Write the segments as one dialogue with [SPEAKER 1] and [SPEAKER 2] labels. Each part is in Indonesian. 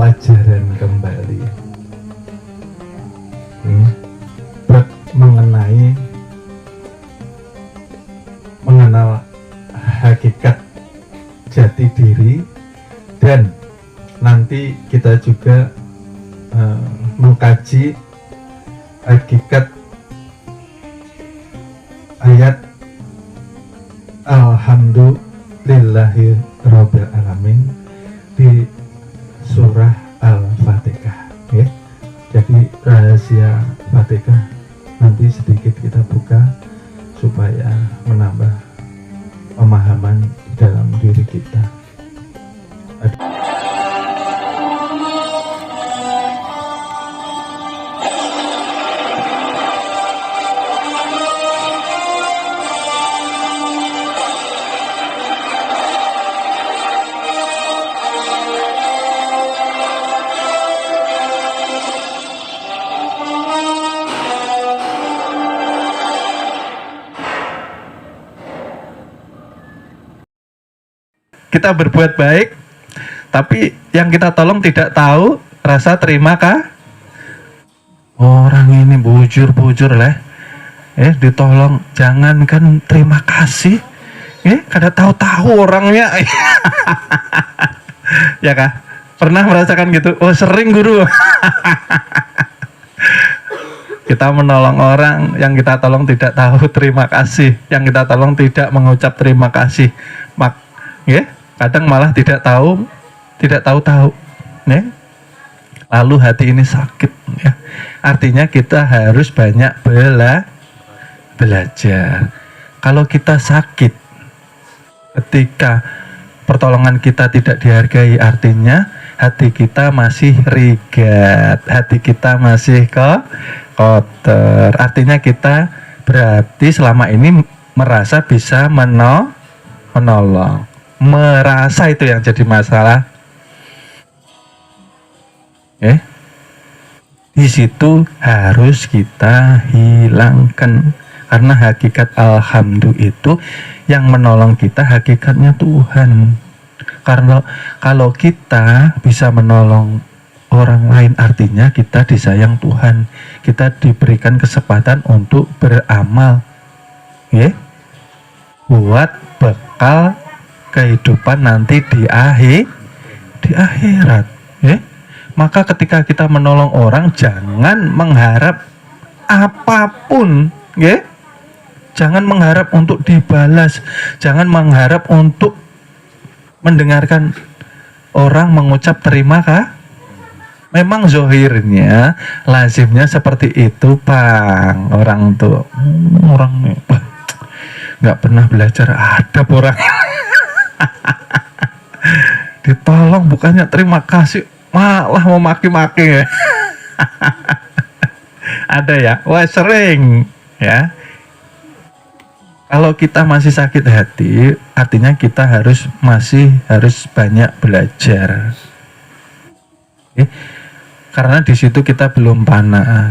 [SPEAKER 1] pelajaran kembali mengenal hakikat jati diri, dan nanti kita juga mengkaji hakikat ayat Alhamdulillahi Rabbil Alamin di surah Al-Fatihah, ya. Jadi rahasia Fatihah nanti sedikit kita buka supaya menambah pemahaman di dalam diri kita. Kita berbuat baik, tapi yang kita tolong tidak tahu rasa terima kah? Orang ini bujur lah, ditolong jangankan terima kasih, kada tahu orangnya, ya kah? Pernah merasakan gitu? Oh sering guru. Kita menolong orang, yang kita tolong tidak tahu terima kasih, yang kita tolong tidak mengucap terima kasih, kadang malah tidak tahu, lalu hati ini sakit, ya. Artinya kita harus banyak belajar. Kalau kita sakit, ketika pertolongan kita tidak dihargai, artinya hati kita masih rigat, hati kita masih kotor. Artinya kita berarti selama ini merasa bisa menolong. Merasa itu yang jadi masalah. Di situ harus kita hilangkan, karena hakikat alhamdulillah itu yang menolong kita hakikatnya Tuhan. Karena kalau kita bisa menolong orang lain, artinya kita disayang Tuhan, kita diberikan kesempatan untuk beramal, buat bekal kehidupan nanti di akhirat, Maka ketika kita menolong orang, jangan mengharap apapun, Jangan mengharap untuk dibalas, jangan mengharap untuk mendengarkan orang mengucap terima kah? Memang zohirnya, lazimnya seperti itu, Bang. Orang tuh, orang nggak pernah belajar adab orang. Ditolong bukannya terima kasih, malah mau maki-maki. Ada ya? Wah sering, ya. Kalau kita masih sakit hati, artinya kita masih harus banyak belajar. Karena di situ kita belum panah,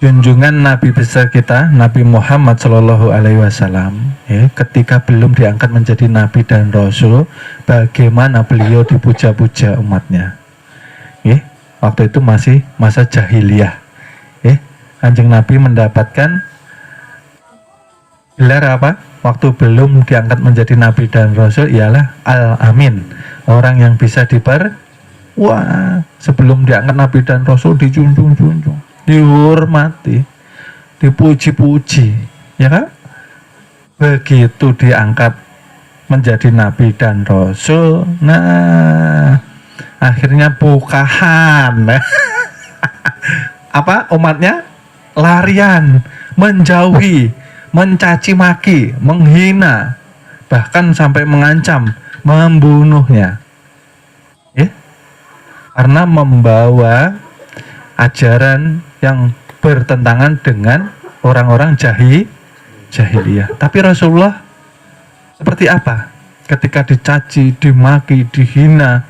[SPEAKER 1] Junjungan Nabi besar kita, Nabi Muhammad Shallallahu Alaihi Wasallam, ketika belum diangkat menjadi Nabi dan Rasul, bagaimana beliau dipuja-puja umatnya. Waktu itu masih masa jahiliyah. Kanjeng Nabi mendapatkan gelar apa? Waktu belum diangkat menjadi Nabi dan Rasul ialah Al-Amin, orang yang bisa sebelum diangkat Nabi dan Rasul dijunjung-junjung, dihormati, dipuji-puji, ya kan? Begitu diangkat menjadi Nabi dan Rasul, akhirnya bukahan. Umatnya larian, menjauhi, mencaci maki, menghina, bahkan sampai mengancam membunuhnya, karena membawa ajaran yang bertentangan dengan orang-orang jahiliyah. Tapi Rasulullah seperti apa? Ketika dicaci, dimaki, dihina,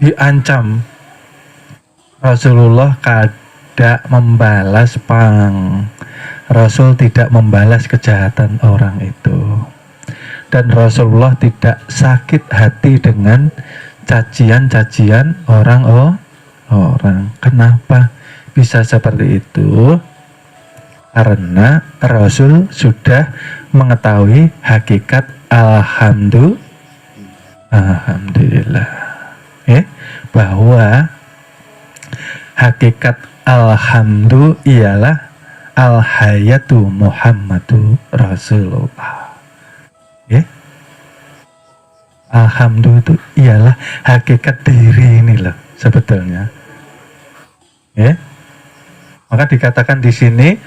[SPEAKER 1] diancam, Rasulullah tidak membalas, Rasul tidak membalas kejahatan orang itu. Dan Rasulullah tidak sakit hati dengan cacian-cacian orang. Kenapa bisa seperti itu? Karena Rasul sudah mengetahui hakikat alhamdulillah, bahwa hakikat alhamdu ialah al-hayatu Muhammadu Rasulullah. Alhamdu itu ialah hakikat diri ini loh sebetulnya. Maka dikatakan di sini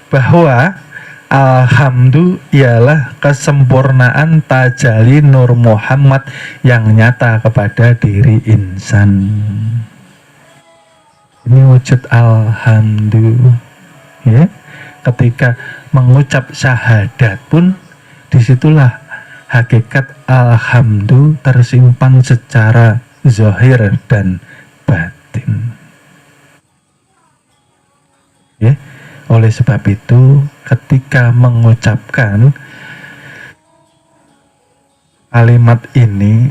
[SPEAKER 1] bahwa alhamdu ialah kesempurnaan tajalli Nur Muhammad yang nyata kepada diri insan. Ini wujud alhamdu. Ketika mengucap syahadat pun disitulah hakikat alhamdu tersimpan secara zahir dan batin. Oleh sebab itu, ketika mengucapkan kalimat ini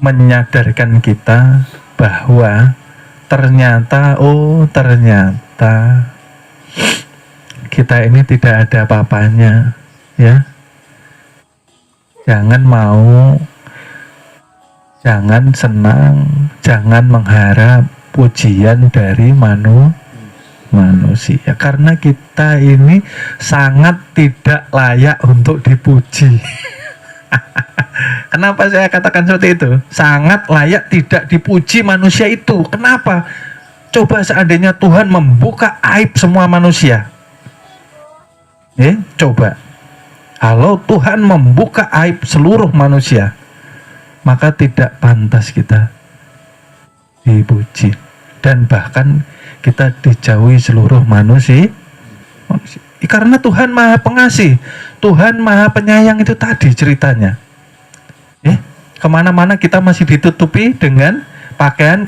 [SPEAKER 1] menyadarkan kita bahwa ternyata kita ini tidak ada apa-apanya, jangan senang, jangan mengharap pujian dari manusia, karena kita ini sangat tidak layak untuk dipuji. Kenapa saya katakan seperti itu? Sangat layak tidak dipuji manusia itu. Kenapa? Coba seandainya Tuhan membuka aib semua manusia. Coba. Kalau Tuhan membuka aib seluruh manusia, maka tidak pantas kita dipuji. Dan bahkan kita dijauhi seluruh manusia. Karena Tuhan Maha Pengasih, Tuhan Maha Penyayang, itu tadi ceritanya. Kemana-mana kita masih ditutupi dengan pakaian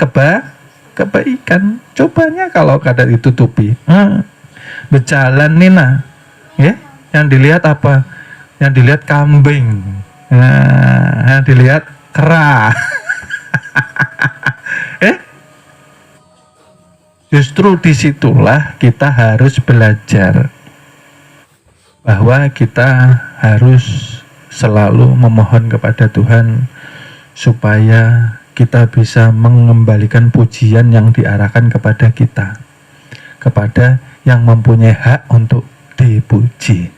[SPEAKER 1] kebaikan. Cobanya kalau kada ditutupi, berjalan Nina, yang dilihat apa? Yang dilihat kambing, yang dilihat kera. Justru disitulah kita harus belajar bahwa kita harus selalu memohon kepada Tuhan supaya kita bisa mengembalikan pujian yang diarahkan kepada kita, kepada yang mempunyai hak untuk dipuji.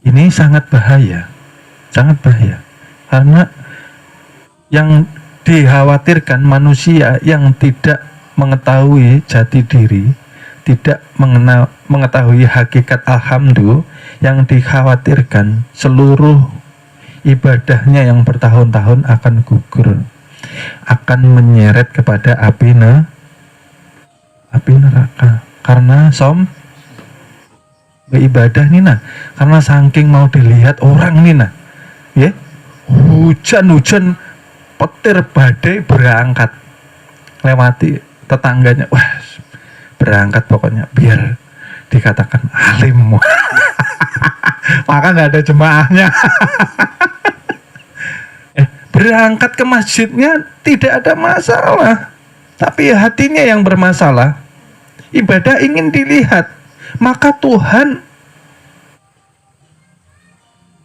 [SPEAKER 1] Ini sangat bahaya, karena yang dikhawatirkan manusia yang tidak mengetahui jati diri, tidak mengetahui hakikat alhamdu, yang dikhawatirkan seluruh ibadahnya yang bertahun-tahun akan gugur, akan menyeret kepada api neraka. Karena beribadah Nina, karena saking mau dilihat orang Nina, hujan petir badai berangkat lewati tetangganya, berangkat pokoknya biar dikatakan alim. Maka nggak ada jemaahnya. Berangkat ke masjidnya tidak ada masalah, tapi hatinya yang bermasalah. Ibadah ingin dilihat, maka Tuhan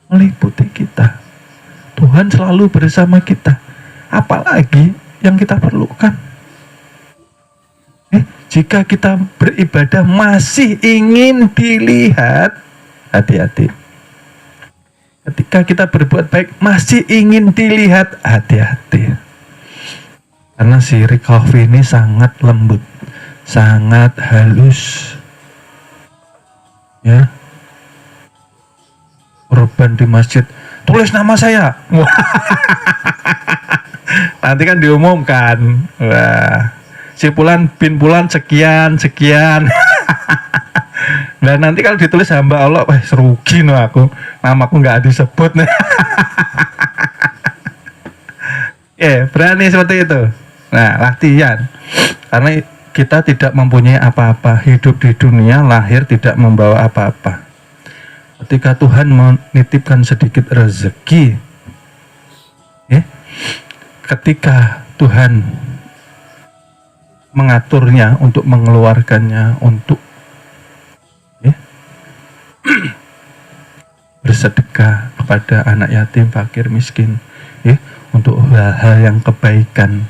[SPEAKER 1] meliputi kita. Tuhan selalu bersama kita. Apalagi yang kita perlukan. Jika kita beribadah masih ingin dilihat, hati-hati. Ketika kita berbuat baik masih ingin dilihat, hati-hati. Karena si Rikofi ini sangat lembut, sangat halus. Korban di masjid, tulis nama saya. Nanti kan diumumkan. Si Pulan bin Pulan sekian. Dan nanti kalau ditulis hamba Allah, serugi aku, namaku nggak disebut. Berani seperti itu. Nah, latihan. Karena kita tidak mempunyai apa-apa, hidup di dunia, lahir tidak membawa apa-apa. ketika Tuhan menitipkan sedikit rezeki, ketika Tuhan mengaturnya untuk mengeluarkannya untuk bersedekah kepada anak yatim, fakir, miskin, untuk hal-hal yang kebaikan,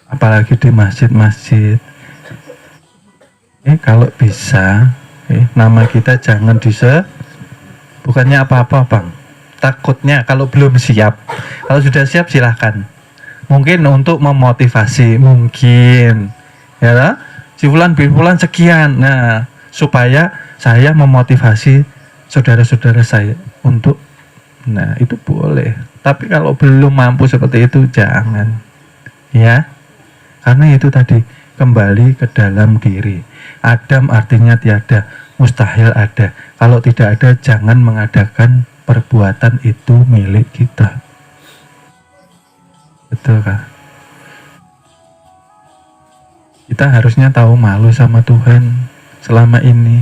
[SPEAKER 1] apalagi di masjid-masjid. Kalau bisa, nama kita jangan bukannya apa-apa bang, takutnya kalau belum siap. Kalau sudah siap silahkan, mungkin untuk memotivasi, mungkin ya si fulan bin fulan sekian, nah supaya saya memotivasi saudara-saudara saya untuk, nah itu boleh. Tapi kalau belum mampu seperti itu jangan, ya, karena itu tadi kembali ke dalam diri. Adam artinya tiada, mustahil ada. Kalau tidak ada, jangan mengadakan perbuatan itu milik kita. Betul kan? Kita harusnya tahu malu sama Tuhan. Selama ini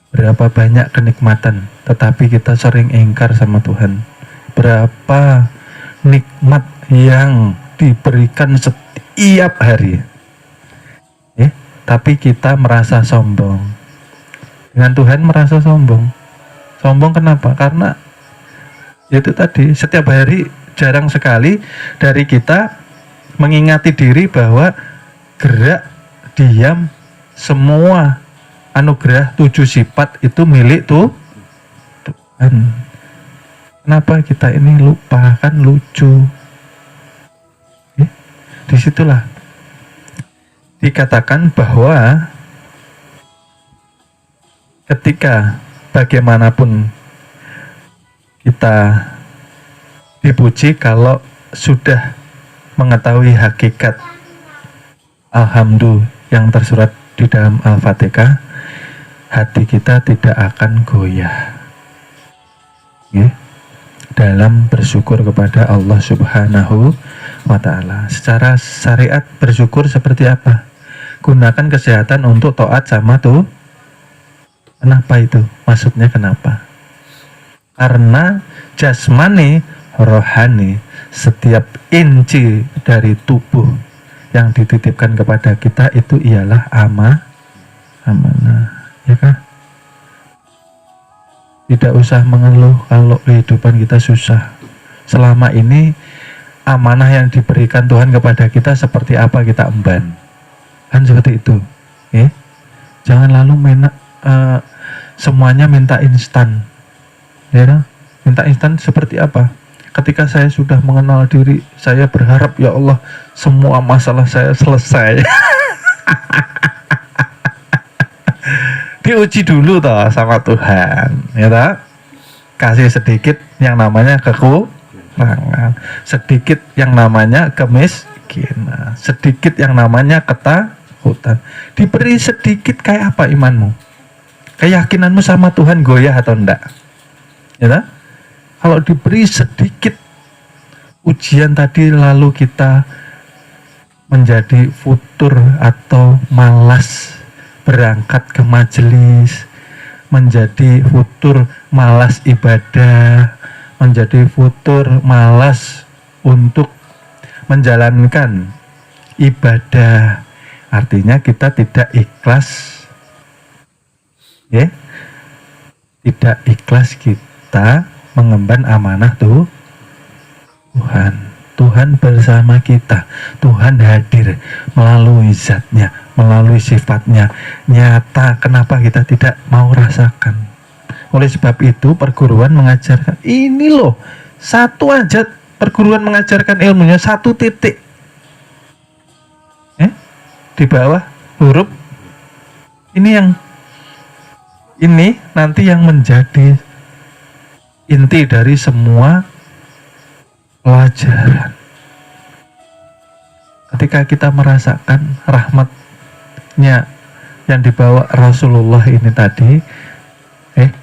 [SPEAKER 1] berapa banyak kenikmatan, tetapi kita sering ingkar sama Tuhan. Berapa nikmat yang diberikan setiap hari, tapi kita merasa sombong. Dengan Tuhan merasa sombong. Sombong kenapa? Karena itu tadi, setiap hari jarang sekali dari kita mengingati diri bahwa gerak, diam, semua anugerah 7 sifat itu milik Tuhan. Kenapa kita ini lupa? Kan lucu. Disitulah dikatakan bahwa ketika bagaimanapun kita dipuji, kalau sudah mengetahui hakikat alhamdulillah yang tersurat di dalam Al-Fatihah, hati kita tidak akan goyah dalam bersyukur kepada Allah Subhanahu wa Ta'ala. Secara syariat bersyukur seperti apa? Gunakan kesehatan untuk taat sama tuh. Kenapa itu? Maksudnya kenapa? Karena jasmani, rohani, setiap inci dari tubuh yang dititipkan kepada kita itu ialah amanah, ya kan? Tidak usah mengeluh kalau kehidupan kita susah. Selama ini amanah yang diberikan Tuhan kepada kita seperti apa kita emban, kan seperti itu. Jangan lalu semuanya minta instan, ya, minta instan seperti apa? Ketika saya sudah mengenal diri, saya berharap ya Allah semua masalah saya selesai. Diuji dulu toh sama Tuhan, ya toh? Kasih sedikit yang namanya kekurangan, sedikit yang namanya kemiskinan, sedikit yang namanya ketakutan. Diberi sedikit kayak apa imanmu? Keyakinanmu sama Tuhan goyah atau enggak? Ya toh? Kalau diberi sedikit ujian tadi lalu kita menjadi futur atau malas berangkat ke majelis, menjadi futur malas ibadah, menjadi futur malas untuk menjalankan ibadah, artinya kita tidak ikhlas, ya, tidak ikhlas kita mengemban amanah Tuhan. Tuhan bersama kita, Tuhan hadir melalui zatnya, melalui sifatnya nyata. Kenapa kita tidak mau rasakan? Oleh sebab itu perguruan mengajarkan ini loh, satu aja perguruan mengajarkan ilmunya, 1 titik di bawah huruf ini nanti yang menjadi inti dari semua pelajaran. Ketika kita merasakan rahmatnya yang dibawa Rasulullah ini tadi,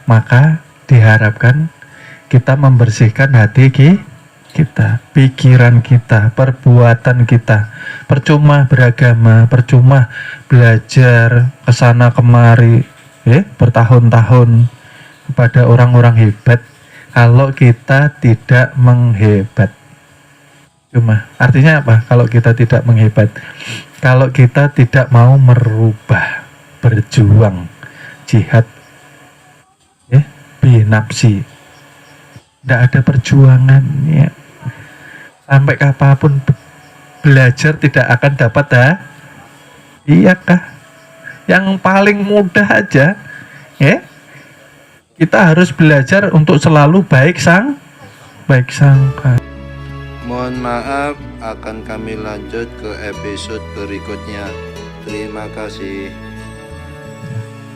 [SPEAKER 1] maka diharapkan kita membersihkan hati kita, pikiran kita, perbuatan kita. Percuma beragama, percuma belajar kesana kemari, bertahun-tahun kepada orang-orang hebat kalau kita tidak menghebat. Cuma artinya apa? Kalau kita tidak menghebat, kalau kita tidak mau merubah, berjuang, jihad, binafsi, tidak ada perjuangannya. Sampai kapanpun belajar tidak akan dapat Iyakah? Yang paling mudah aja, kita harus belajar untuk selalu baik sangka.
[SPEAKER 2] Mohon maaf, akan kami lanjut ke episode berikutnya. Terima kasih.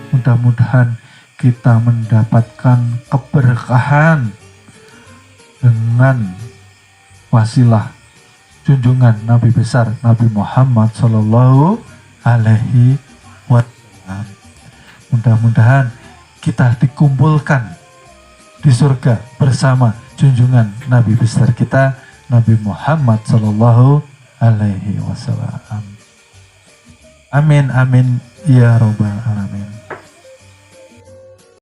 [SPEAKER 3] Mudah-mudahan kita mendapatkan keberkahan dengan wasilah junjungan Nabi besar Nabi Muhammad Sallallahu Alaihi Wasallam. Mudah-mudahan kita dikumpulkan di surga bersama junjungan Nabi besar kita Nabi Muhammad Sallallahu Alaihi Wasallam. Amin amin ya robbal